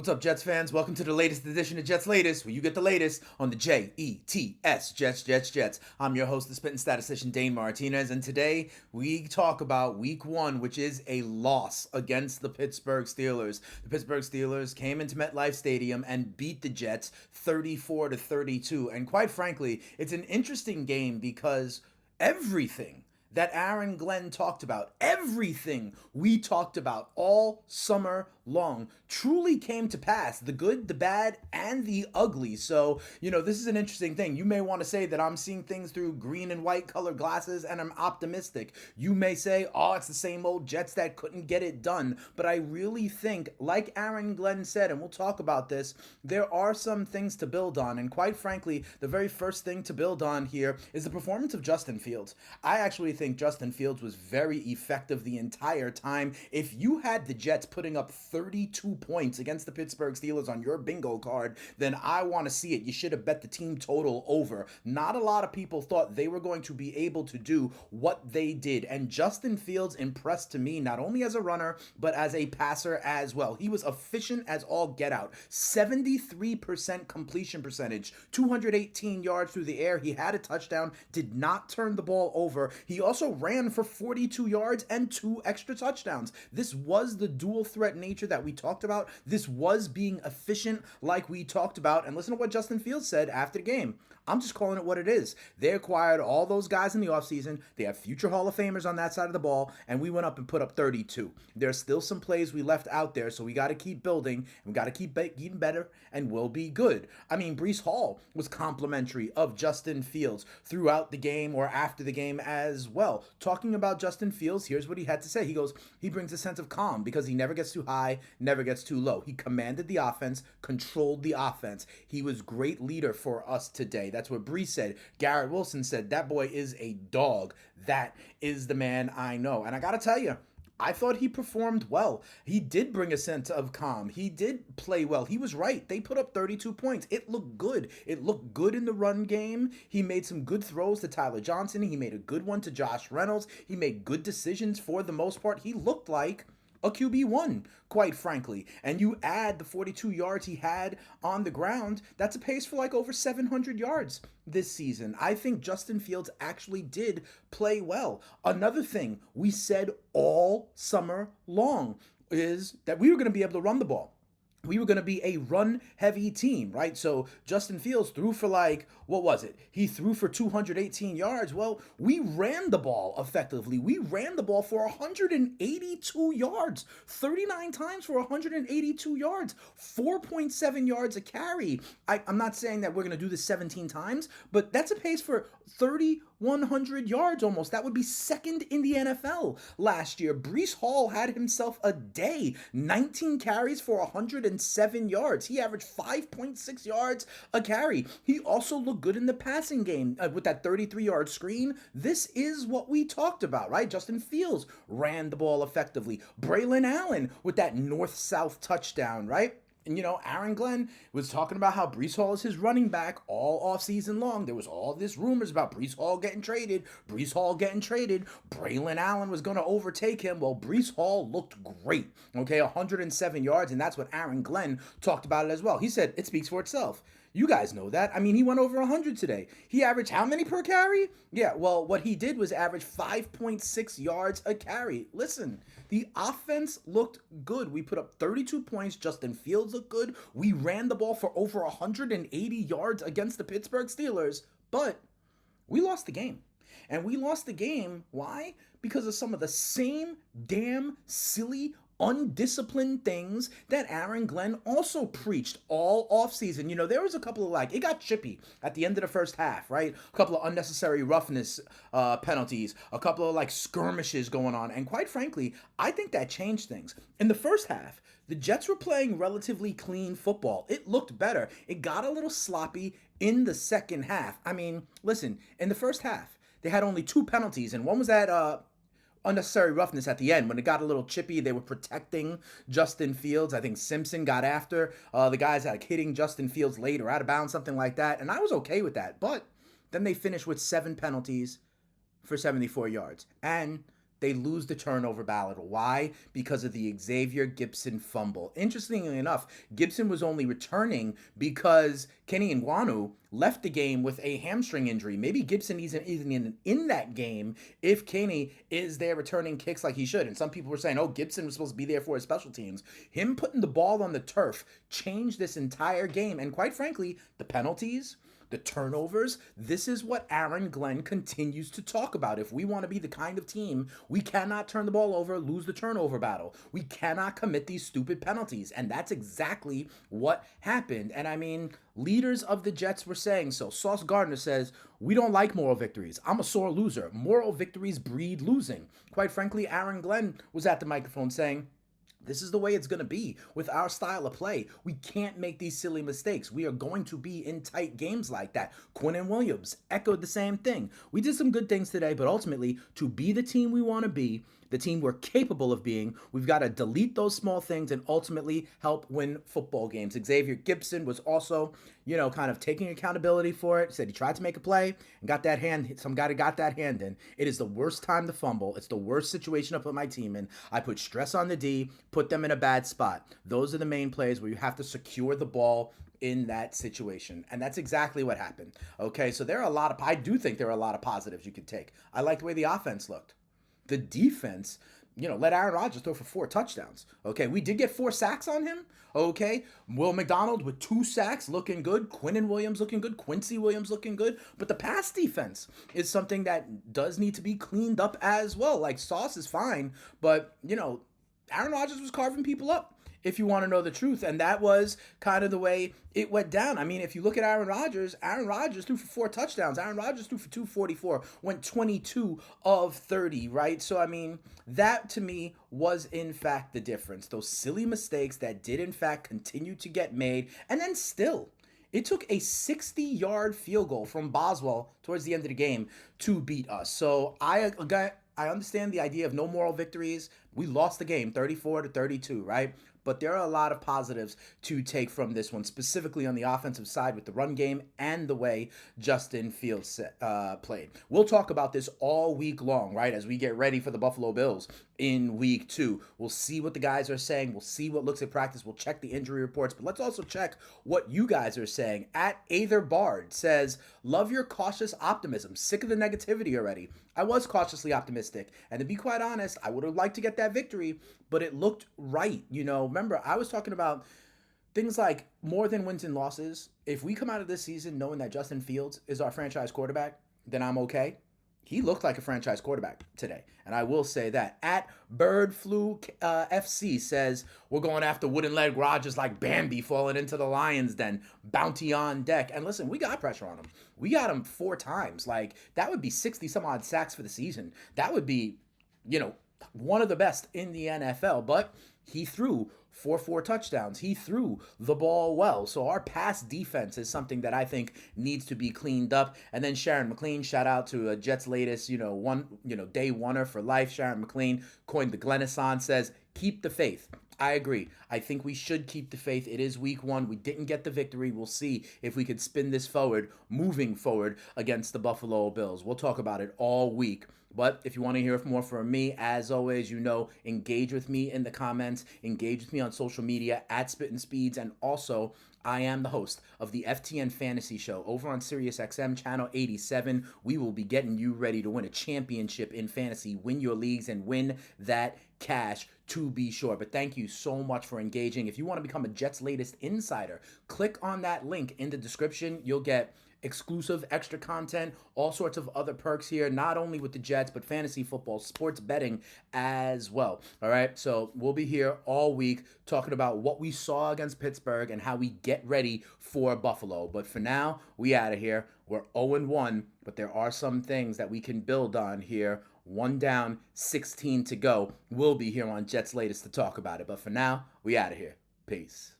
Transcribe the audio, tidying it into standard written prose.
What's up, Jets fans? Welcome to the latest edition of Jets Latest, where you get the latest on the Jets, Jets. I'm your host, the spitting statistician, Dane Martinez, and today we talk about Week 1, which is a loss against the Pittsburgh Steelers. The Pittsburgh Steelers came into MetLife Stadium and beat the Jets 34-32, and quite frankly, it's an interesting game because everything that Aaron Glenn talked about, everything we talked about all summer long, truly came to pass. The good, the bad, and the ugly. So, this is an interesting thing. You may want to say that I'm seeing things through green and white colored glasses and I'm optimistic. You may say, oh, it's the same old Jets that couldn't get it done. But I really think, like Aaron Glenn said, and we'll talk about this, there are some things to build on. And quite frankly, the very first thing to build on here is the performance of Justin Fields. I actually think Justin Fields was very effective the entire time. If you had the Jets putting up 32 points against the Pittsburgh Steelers on your bingo card, then I want to see it. You should have bet the team total over. Not a lot of people thought they were going to be able to do what they did. And Justin Fields impressed to me not only as a runner, but as a passer as well. He was efficient as all get out. 73% completion percentage, 218 yards through the air. He had a touchdown, did not turn the ball over. He also ran for 42 yards and 2 extra touchdowns. This was the dual threat nature that we talked about. This was being efficient like we talked about. And listen to what Justin Fields said after the game. I'm just calling it what it is. They acquired all those guys in the offseason. They have future Hall of Famers on that side of the ball, and we went up and put up 32. There's still some plays we left out there, so we got to keep building, and we got to keep getting better, and we'll be good. I mean, Breece Hall was complimentary of Justin Fields throughout the game or after the game as well. Talking about Justin Fields, here's what he had to say. He goes, he brings a sense of calm because he never gets too high, never gets too low. He commanded the offense, controlled the offense. He was great leader for us today. That's what Breece said. Garrett Wilson said, that boy is a dog. That is the man I know. And I got to tell you, I thought he performed well. He did bring a sense of calm. He did play well. He was right. They put up 32 points. It looked good. It looked good in the run game. He made some good throws to Tyler Johnson. He made a good one to Josh Reynolds. He made good decisions for the most part. He looked like a QB1, quite frankly. And you add the 42 yards he had on the ground, that's a pace for like over 700 yards this season. I think Justin Fields actually did play well. Another thing we said all summer long is that we were going to be able to run the ball. We were going to be a run-heavy team, right? So Justin Fields threw for what was it? He threw for 218 yards. Well, we ran the ball effectively. We ran the ball for 182 yards, 39 times for 182 yards, 4.7 yards a carry. I'm not saying that we're going to do this 17 times, but that's a pace for 3,100 yards almost. That would be second in the NFL last year. Breece Hall had himself a day, 19 carries for 107 yards. He averaged 5.6 yards a carry. He also looked good in the passing game with that 33-yard screen. This is what we talked about, right? Justin Fields ran the ball effectively. Braylon Allen with that north-south touchdown, right? And, Aaron Glenn was talking about how Breece Hall is his running back all offseason long. There was all this rumors about Breece Hall getting traded. Braylon Allen was going to overtake him. Well, Breece Hall looked great, okay, 107 yards, and that's what Aaron Glenn talked about it as well. He said it speaks for itself. You guys know that. I mean, he went over 100 today. He averaged how many per carry? Yeah, well, what he did was average 5.6 yards a carry. Listen, the offense looked good. We put up 32 points. Justin Fields looked good. We ran the ball for over 180 yards against the Pittsburgh Steelers, but we lost the game. And we lost the game, why? Because of some of the same damn silly undisciplined things that Aaron Glenn also preached all offseason. There was a couple of it got chippy at the end of the first half, right? A couple of unnecessary roughness penalties, a couple of skirmishes going on. And quite frankly, I think that changed things. In the first half, the Jets were playing relatively clean football. It looked better. It got a little sloppy in the second half. I mean, listen, in the first half, they had only 2 penalties, and one was that unnecessary roughness at the end when it got a little chippy. They were protecting Justin Fields. I think Simpson got after the guys hitting Justin Fields late or out of bounds, something like that. And I was okay with that. But then they finished with 7 penalties for 74 yards. And they lose the turnover battle. Why? Because of the Xavier Gipson fumble. Interestingly enough, Gibson was only returning because Kenny Nwannu left the game with a hamstring injury. Maybe Gibson isn't even in that game if Kenny is there returning kicks like he should. And some people were saying, oh, Gibson was supposed to be there for his special teams. Him putting the ball on the turf changed this entire game. And quite frankly, the penalties, the turnovers, this is what Aaron Glenn continues to talk about. If we want to be the kind of team, we cannot turn the ball over, lose the turnover battle. We cannot commit these stupid penalties. And that's exactly what happened. And I mean, leaders of the Jets were saying so. Sauce Gardner says, we don't like moral victories. I'm a sore loser. Moral victories breed losing. Quite frankly, Aaron Glenn was at the microphone saying, this is the way it's going to be with our style of play. We can't make these silly mistakes. We are going to be in tight games like that. Quinnen Williams echoed the same thing. We did some good things today, but ultimately, to be the team we want to be, the team we're capable of being, we've got to delete those small things and ultimately help win football games. Xavier Gipson was also, kind of taking accountability for it. He said he tried to make a play and got that hand. Some guy got that hand in. It is the worst time to fumble. It's the worst situation to put my team in. I put stress on the D, put them in a bad spot. Those are the main plays where you have to secure the ball in that situation. And that's exactly what happened. Okay, so I do think there are a lot of positives you could take. I like the way the offense looked. The defense, let Aaron Rodgers throw for 4 touchdowns. Okay, we did get 4 sacks on him. Okay, Will McDonald with 2 sacks looking good. Quinnen Williams looking good. Quincy Williams looking good. But the pass defense is something that does need to be cleaned up as well. Like, Sauce is fine, but, Aaron Rodgers was carving people up, if you want to know the truth. And that was kind of the way it went down. I mean, if you look at Aaron Rodgers threw for 4 touchdowns. Aaron Rodgers threw for 244, went 22 of 30, right? So, I mean, that to me was in fact the difference. Those silly mistakes that did in fact continue to get made. And then still, it took a 60-yard field goal from Boswell towards the end of the game to beat us. So I understand the idea of no moral victories. We lost the game 34-32, right? But there are a lot of positives to take from this one, specifically on the offensive side with the run game and the way Justin Fields played. We'll talk about this all week long, right, as we get ready for the Buffalo Bills in week 2. We'll see what the guys are saying. We'll see what looks at practice. We'll check the injury reports. But let's also check what you guys are saying. At Aether Bard says, love your cautious optimism. Sick of the negativity already. I was cautiously optimistic. And to be quite honest, I would have liked to get that victory, but it looked right. Remember, I was talking about things like more than wins and losses. If we come out of this season knowing that Justin Fields is our franchise quarterback, then I'm okay. He looked like a franchise quarterback today, and I will say that. At Bird Flu FC says, we're going after wooden leg Rodgers like Bambi falling into the lion's den. Bounty on deck. And listen, we got pressure on him. We got him 4 times. Like, that would be 60 some odd sacks for the season. That would be, one of the best in the NFL. But he threw 4 touchdowns. He threw the ball well. So our pass defense is something that I think needs to be cleaned up. And then Sharon McLean, shout out to Jets' latest, day oneer for life. Sharon McLean coined the Glennisson, says, keep the faith. I agree. I think we should keep the faith. It is week 1. We didn't get the victory. We'll see if we could spin this forward, moving forward against the Buffalo Bills. We'll talk about it all week. But if you want to hear more from me, as always, engage with me in the comments, engage with me on social media at Spittin' Speeds, and also I am the host of the FTN Fantasy Show over on SiriusXM Channel 87. We will be getting you ready to win a championship in fantasy, win your leagues, and win that cash, to be sure. But thank you so much for engaging. If you want to become a Jets latest insider, click on that link in the description. You'll get exclusive extra content, all sorts of other perks here, not only with the Jets, but fantasy football, sports betting as well. All right, so we'll be here all week talking about what we saw against Pittsburgh and how we get ready for Buffalo. But for now, we out of here. We're 0-1, but there are some things that we can build on here. 1 down, 16 to go. We'll be here on Jets Latest to talk about it. But for now, we out of here. Peace.